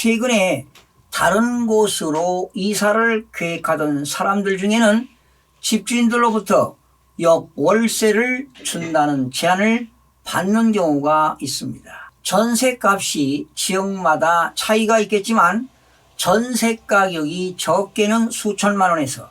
최근에 다른 곳으로 이사를 계획하던 사람들 중에는 집주인들로부터 역월세를 준다는 제안을 받는 경우가 있습니다. 전세값이 지역마다 차이가 있겠지만 전세 가격이 적게는 수천만 원에서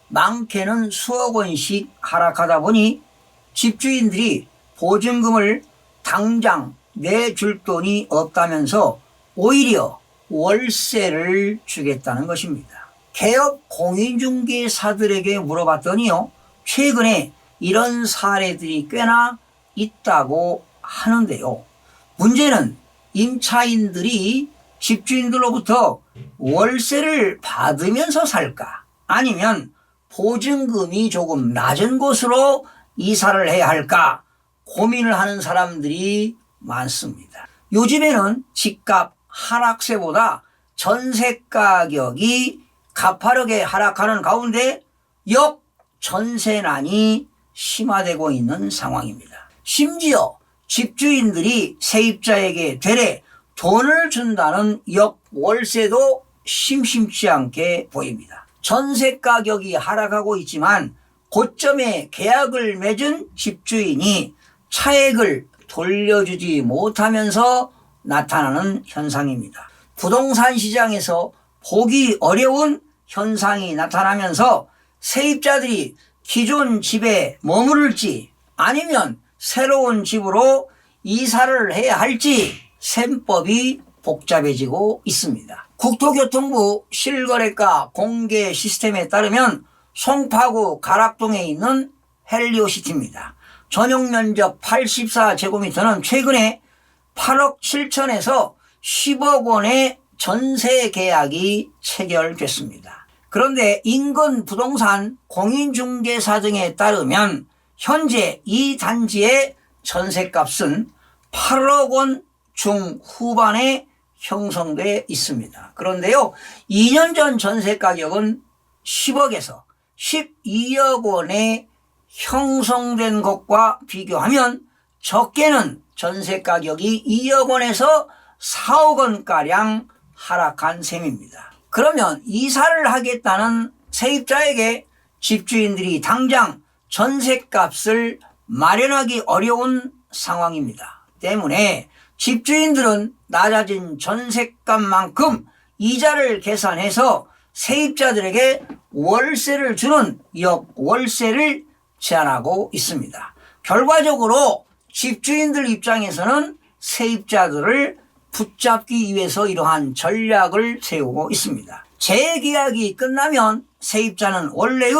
많게는 수억 원씩 하락하다 보니 집주인들이 보증금을 당장 내줄 돈이 없다면서 오히려 월세를 주겠다는 것입니다. 개업 공인중개사들에게 물어봤더니요, 최근에 이런 사례들이 꽤나 있다고 하는데요. 문제는 임차인들이 집주인들로부터 월세를 받으면서 살까, 아니면 보증금이 조금 낮은 곳으로 이사를 해야 할까 고민을 하는 사람들이 많습니다. 요즘에는 집값 하락세보다 전세 가격이 가파르게 하락하는 가운데 역전세난이 심화되고 있는 상황입니다. 심지어 집주인들이 세입자에게 되레 돈을 준다는 역월세도 심심치 않게 보입니다. 전세 가격이 하락하고 있지만 고점에 계약을 맺은 집주인이 차액을 돌려주지 못하면서 나타나는 현상입니다. 부동산 시장에서 보기 어려운 현상이 나타나면서 세입자들이 기존 집에 머무를지 아니면 새로운 집으로 이사를 해야 할지 셈법이 복잡해지고 있습니다. 국토교통부 실거래가 공개 시스템에 따르면 송파구 가락동에 있는 헬리오시티입니다. 전용 면적 84제곱미터는 최근에 8억 7천에서 10억 원의 전세 계약이 체결됐습니다. 그런데 인근 부동산 공인중개사 등에 따르면 현재 이 단지의 전세값은 8억 원 중후반에 형성돼 있습니다. 그런데요, 2년 전 전세 가격은 10억에서 12억 원에 형성된 것과 비교하면 적게는 전세 가격이 2억 원에서 4억 원가량 하락한 셈입니다. 그러면 이사를 하겠다는 세입자에게 집주인들이 당장 전세값을 마련하기 어려운 상황입니다. 때문에 집주인들은 낮아진 전세값만큼 이자를 계산해서 세입자들에게 월세를 주는 역월세를 제한하고 있습니다. 결과적으로 집주인들 입장에서는 세입자들을 붙잡기 위해서 이러한 전략을 세우고 있습니다. 재계약이 끝나면 세입자는 원래의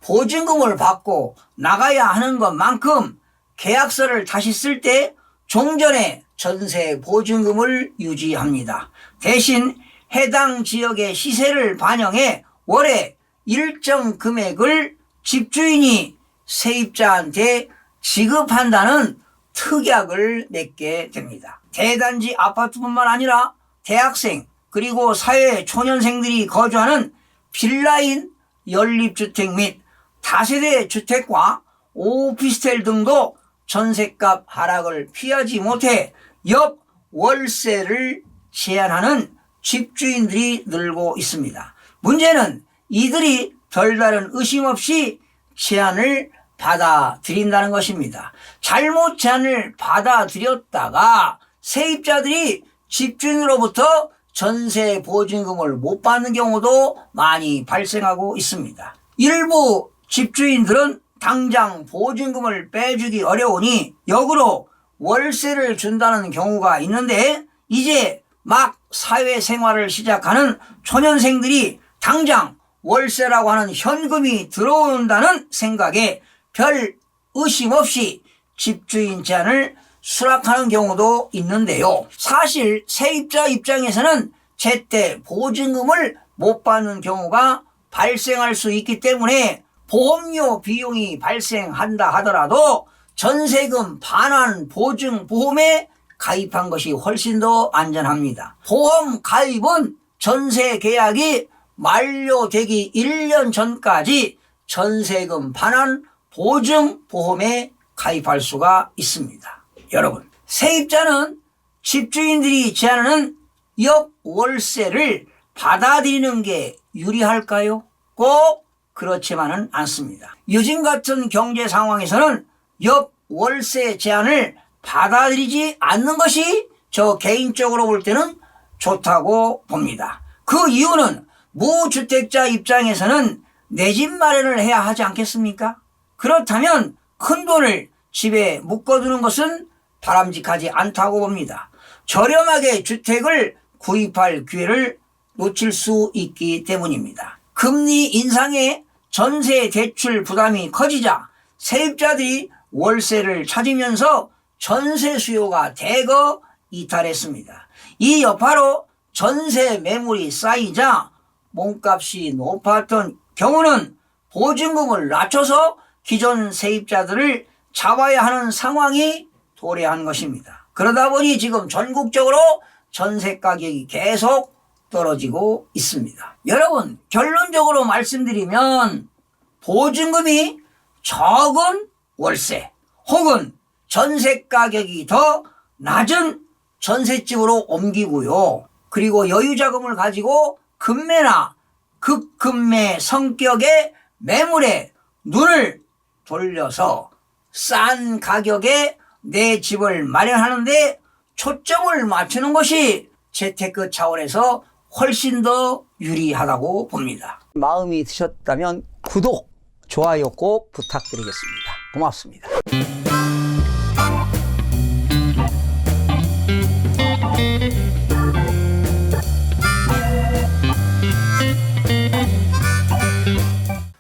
보증금을 받고 나가야 하는 것만큼 계약서를 다시 쓸 때 종전의 전세 보증금을 유지합니다. 대신 해당 지역의 시세를 반영해 월에 일정 금액을 집주인이 세입자한테 지급한다는 특약을 맺게 됩니다. 대단지 아파트뿐만 아니라 대학생 그리고 사회 초년생들이 거주하는 빌라인 연립주택 및 다세대 주택과 오피스텔 등도 전세값 하락을 피하지 못해 역월세를 제한하는 집주인들이 늘고 있습니다. 문제는 이들이 별다른 의심 없이 제한을 받아들인다는 것입니다. 잘못 제한을 받아들였다가 세입자들이 집주인으로부터 전세 보증금을 못 받는 경우도 많이 발생하고 있습니다. 일부 집주인들은 당장 보증금을 빼주기 어려우니 역으로 월세를 준다는 경우가 있는데, 이제 막 사회생활을 시작하는 초년생들이 당장 월세라고 하는 현금이 들어온다는 생각에 별 의심 없이 집주인 제한을 수락하는 경우도 있는데요. 사실 세입자 입장에서는 제때 보증금을 못 받는 경우가 발생할 수 있기 때문에 보험료 비용이 발생한다 하더라도 전세금 반환 보증 보험에 가입한 것이 훨씬 더 안전합니다. 보험 가입은 전세 계약이 만료되기 1년 전까지 전세금 반환 보증 보험에 가입할 수가 있습니다. 여러분, 세입자는 집주인들이 제안하는 역월세를 받아들이는 게 유리할까요? 꼭 그렇지만은 않습니다. 요즘 같은 경제 상황에서는 역월세 제한을 받아들이지 않는 것이 저 개인적으로 볼 때는 좋다고 봅니다. 그 이유는 무주택자 입장에서는 내 집 마련을 해야 하지 않겠습니까? 그렇다면 큰돈을 집에 묶어두는 것은 바람직하지 않다고 봅니다. 저렴하게 주택을 구입할 기회를 놓칠 수 있기 때문입니다. 금리 인상에 전세 대출 부담이 커지자 세입자들이 월세를 찾으면서 전세 수요가 대거 이탈했습니다. 이 여파로 전세 매물이 쌓이자 몸값이 높았던 경우는 보증금을 낮춰서 기존 세입자들을 잡아야 하는 상황이 도래한 것입니다. 그러다 보니 지금 전국적으로 전세 가격이 계속 떨어지고 있습니다. 여러분, 결론적으로 말씀드리면 보증금이 적은 월세 혹은 전세 가격이 더 낮은 전셋집으로 옮기고요. 그리고 여유자금을 가지고 급매나 급급매 성격의 매물에 눈을 돌려서 싼 가격에 내 집을 마련하는데 초점을 맞추는 것이 재테크 차원에서 훨씬 더 유리하다고 봅니다. 마음이 드셨다면 구독, 좋아요 꼭 부탁드리겠습니다. 고맙습니다.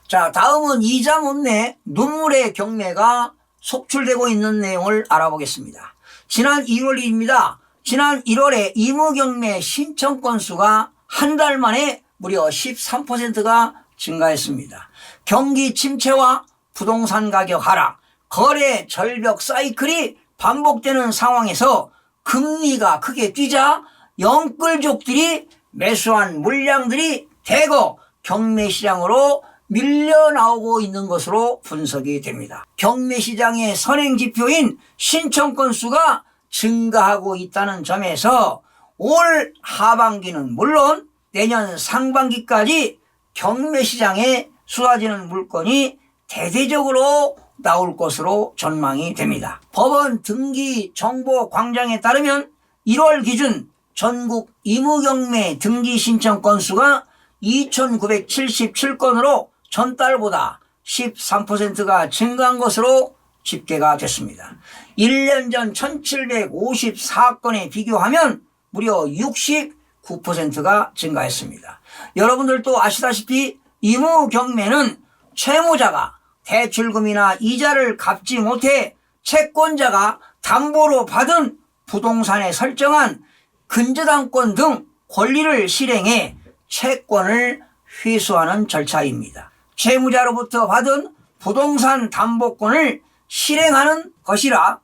자, 다음은 이자 못내 눈물의 경매가 속출되고 있는 내용을 알아보겠습니다. 지난 1월입니다. 지난 1월에 임의경매 신청 건수가 한 달 만에 무려 13%가 증가했습니다. 경기 침체와 부동산 가격 하락, 거래 절벽 사이클이 반복되는 상황에서 금리가 크게 뛰자 영끌족들이 매수한 물량들이 대거 경매 시장으로 밀려 나오고 있는 것으로 분석이 됩니다. 경매 시장의 선행 지표인 신청 건수가 증가하고 있다는 점에서 올 하반기는 물론 내년 상반기까지 경매 시장에 쏟아지는 물건이 대대적으로 나올 것으로 전망이 됩니다. 법원 등기 정보 광장에 따르면 1월 기준 전국 임의경매 등기 신청 건수가 2,977건으로 전달보다 13%가 증가한 것으로 집계가 됐습니다. 1년 전 1,754건에 비교하면 무려 69%가 증가했습니다. 여러분들도 아시다시피 임의경매는 채무자가 대출금이나 이자를 갚지 못해 채권자가 담보로 받은 부동산에 설정한 근저당권 등 권리를 실행해 채권을 회수하는 절차입니다. 채무자로부터 받은 부동산 담보권을 실행하는 것이라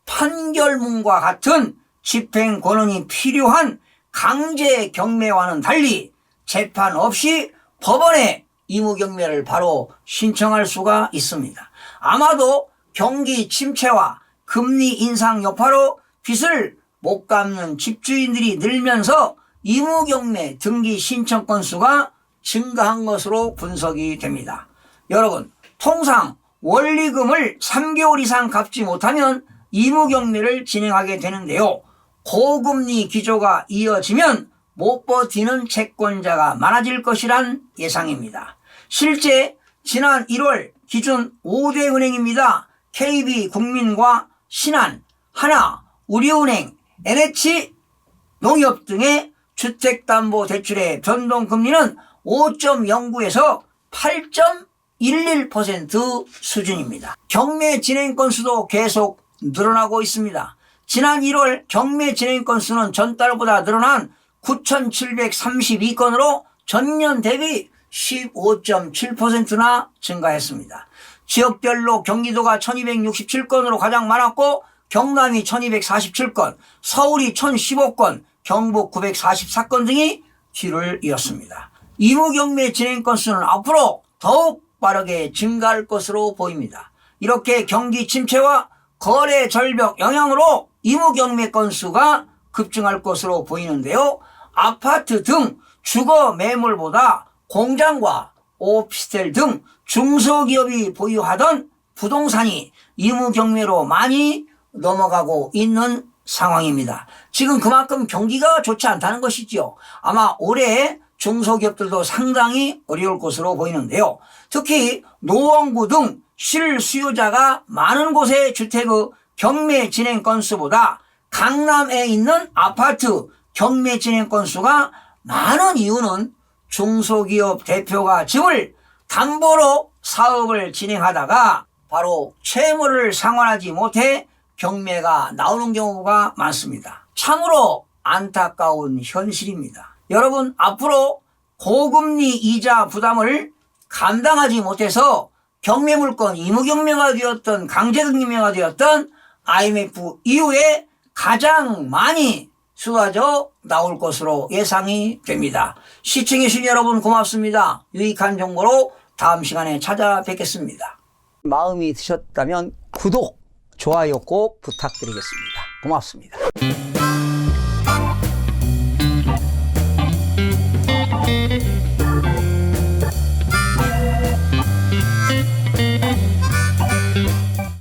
판결문과 같은 집행 권한이 필요한 강제 경매와는 달리 재판 없이 법원에 임의경매를 바로 신청할 수가 있습니다. 아마도 경기 침체와 금리 인상 여파로 빚을 못 갚는 집주인들이 늘면서 임의경매 등기 신청 건수가 증가한 것으로 분석이 됩니다. 여러분, 통상 원리금을 3개월 이상 갚지 못하면 임의경매를 진행하게 되는데요. 고금리 기조가 이어지면 못 버티는 채권자가 많아질 것이란 예상입니다. 실제 지난 1월 기준 5대 은행입니다. KB국민과 신한, 하나, 우리은행, NH농협 등의 주택담보대출의 변동금리는 5.09에서 8.11% 수준입니다. 경매 진행 건수도 계속 늘어나고 있습니다. 지난 1월 경매 진행 건수는 전달보다 늘어난 9,732건으로 전년 대비 15.7%나 증가했습니다. 지역별로 경기도가 1,267건으로 가장 많았고 경남이 1,247건, 서울이 1,015건, 경북 944건 등이 뒤를 이었습니다. 임의경매 진행 건수는 앞으로 더욱 빠르게 증가할 것으로 보입니다. 이렇게 경기 침체와 거래 절벽 영향으로 임의경매 건수가 급증할 것으로 보이는데요. 아파트 등 주거 매물보다 공장과 오피스텔 등 중소기업이 보유하던 부동산이 의무경매로 많이 넘어가고 있는 상황입니다. 지금 그만큼 경기가 좋지 않다는 것이죠. 아마 올해 중소기업들도 상당히 어려울 것으로 보이는데요. 특히 노원구 등 실수요자가 많은 곳의 주택의 경매 진행 건수보다 강남에 있는 아파트 경매 진행 건수가 많은 이유는 중소기업 대표가 집을 담보로 사업을 진행하다가 바로 채무를 상환하지 못해 경매가 나오는 경우가 많습니다. 참으로 안타까운 현실입니다. 여러분, 앞으로 고금리 이자 부담을 감당하지 못해서 경매물건 의무경매가 되었던 강제경매가 되었던 IMF 이후에 가장 많이 쏟아져 나올 것으로 예상이 됩니다. 시청해주신 여러분 고맙습니다. 유익한 정보로 다음 시간에 찾아뵙겠습니다. 마음이 드셨다면 구독, 좋아요 꼭 부탁드리겠습니다. 고맙습니다.